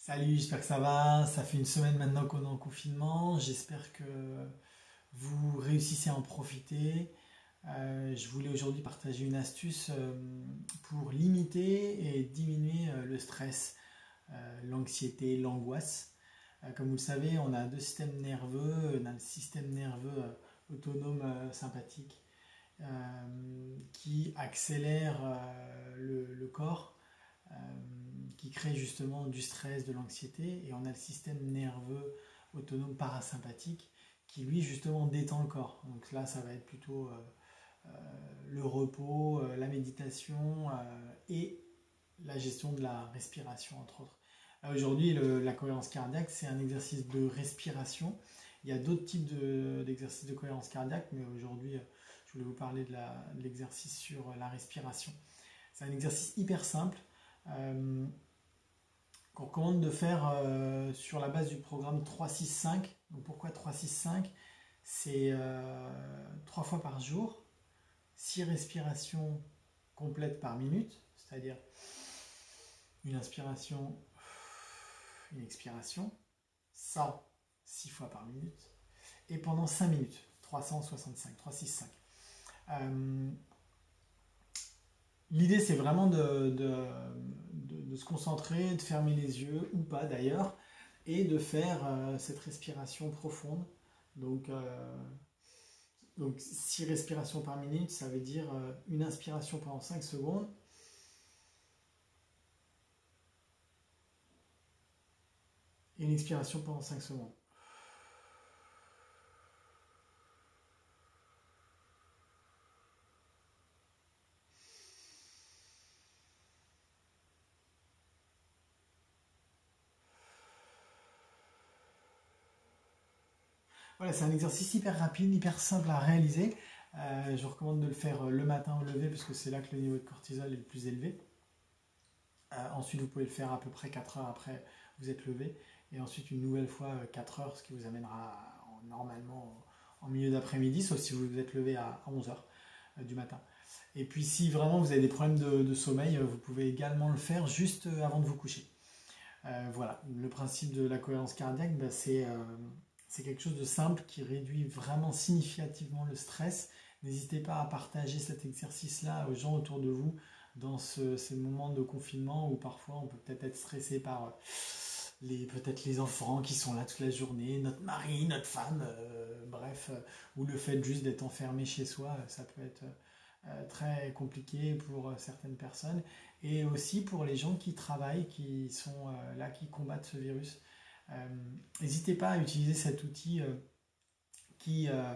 Salut, j'espère que ça va. Ça fait une semaine maintenant qu'on est en confinement. J'espère que vous réussissez à en profiter. Je voulais aujourd'hui partager une astuce pour limiter et diminuer le stress, l'anxiété, l'angoisse. Comme vous le savez, on a deux systèmes nerveux. On a le système nerveux autonome sympathique qui accélère le corps, euh, qui crée justement du stress, de l'anxiété, et on a le système nerveux autonome parasympathique qui lui justement détend le corps. Donc là, ça va être plutôt le repos, la méditation et la gestion de la respiration entre autres. Aujourd'hui, la cohérence cardiaque, c'est un exercice de respiration. Il y a d'autres types d'exercices de cohérence cardiaque, mais aujourd'hui, je voulais vous parler de l'exercice sur la respiration. C'est un exercice hyper simple qu'on recommande de faire sur la base du programme 3-6-5. Donc pourquoi 3-6-5? C'est 3 fois par jour, 6 respirations complètes par minute, c'est-à-dire une inspiration, une expiration, ça 6 fois par minute, et pendant 5 minutes, 365, 3-6-5. L'idée, c'est vraiment de se concentrer, de fermer les yeux, ou pas d'ailleurs, et de faire cette respiration profonde. Donc, euh, donc 6 respirations par minute, ça veut dire une inspiration pendant 5 secondes, et une expiration pendant 5 secondes. Voilà, c'est un exercice hyper rapide, hyper simple à réaliser. Je vous recommande de le faire le matin au lever, parce que c'est là que le niveau de cortisol est le plus élevé. Ensuite, vous pouvez le faire à peu près 4 heures après vous êtes levé. Et ensuite, une nouvelle fois 4 heures, ce qui vous amènera normalement en milieu d'après-midi, sauf si vous vous êtes levé à 11 heures du matin. Et puis, si vraiment vous avez des problèmes de sommeil, vous pouvez également le faire juste avant de vous coucher. Voilà, le principe de la cohérence cardiaque, bah, c'est quelque chose de simple qui réduit vraiment significativement le stress. N'hésitez pas à partager cet exercice-là aux gens autour de vous dans ces moments de confinement où parfois on peut peut-être être stressé par peut-être les enfants qui sont là toute la journée, notre mari, notre femme, bref, ou le fait juste d'être enfermé chez soi, ça peut être très compliqué pour certaines personnes, et aussi pour les gens qui travaillent, qui sont là, qui combattent ce virus. Euh, N'hésitez pas à utiliser cet outil qui, euh,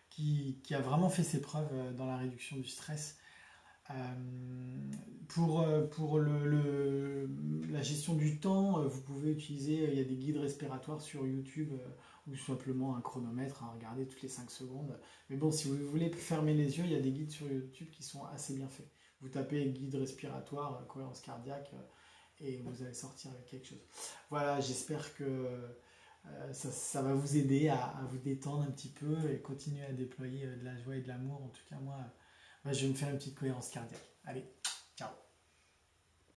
qui a vraiment fait ses preuves dans la réduction du stress. Pour la gestion du temps, vous pouvez utiliser, il y a des guides respiratoires sur YouTube ou simplement un chronomètre à regarder toutes les 5 secondes. Mais bon, si vous voulez fermer les yeux, il y a des guides sur YouTube qui sont assez bien faits. Vous tapez guide respiratoire, cohérence cardiaque, et vous allez sortir avec quelque chose. Voilà, j'espère que ça va vous aider à vous détendre un petit peu et continuer à déployer de la joie et de l'amour. En tout cas, moi, je vais me faire une petite cohérence cardiaque. Allez,